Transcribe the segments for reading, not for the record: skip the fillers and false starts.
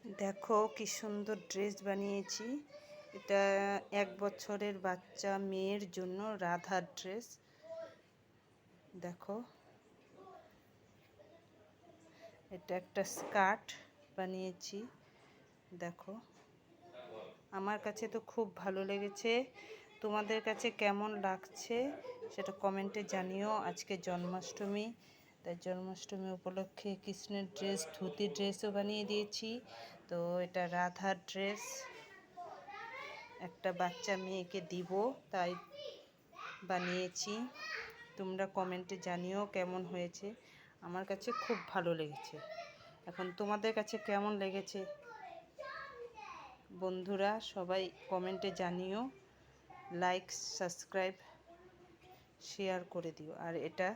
দেখো কি সুন্দর ড্রেস বানিয়েছি। এটা 1 বছরের বাচ্চা মেয়ের জন্য রাধার ড্রেস। দেখো এটা একটা স্কার্ট বানিয়েছি। দেখো আমার কাছে তো খুব ভালো লেগেছে। তোমাদের কাছে কেমন লাগছে সেটা কমেন্টে জানিও। আজকে জন্মাষ্টমী, তাই জন্মাষ্টমী উপলক্ষে কৃষ্ণের ড্রেস, ধুতি ড্রেসও বানিয়ে দিয়েছি। তো এটা রাধার ড্রেস, একটা বাচ্চা মেয়েকে দিব তাই বানিয়েছি। তোমরা কমেন্টে জানিও কেমন হয়েছে। আমার কাছে খুব ভালো লেগেছে। এখন তোমাদের কাছে কেমন লেগেছে বন্ধুরা সবাই কমেন্টে জানিও। লাইক, সাবস্ক্রাইব, শেয়ার করে দিও। আর এটা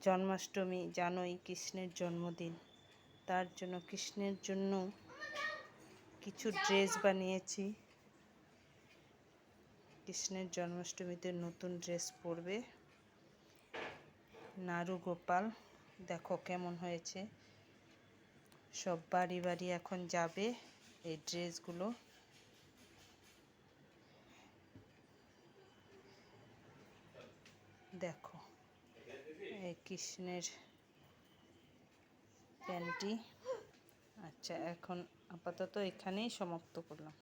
জন্মাষ্টমী, জানোই কৃষ্ণের জন্মদিন, তার জন্য কৃষ্ণের জন্য কিছু ড্রেস বানিয়েছি। কৃষ্ণের জন্মাষ্টমীতে নতুন ড্রেস পরবে নারু গোপাল। দেখো কেমন হয়েছে। সব বাড়ি বাড়ি এখন যাবে এই ড্রেসগুলো। দেখো এই কৃষ্ণের প্যান্টি। আচ্ছা, এখন আপাতত এখানেই সমাপ্ত করলাম।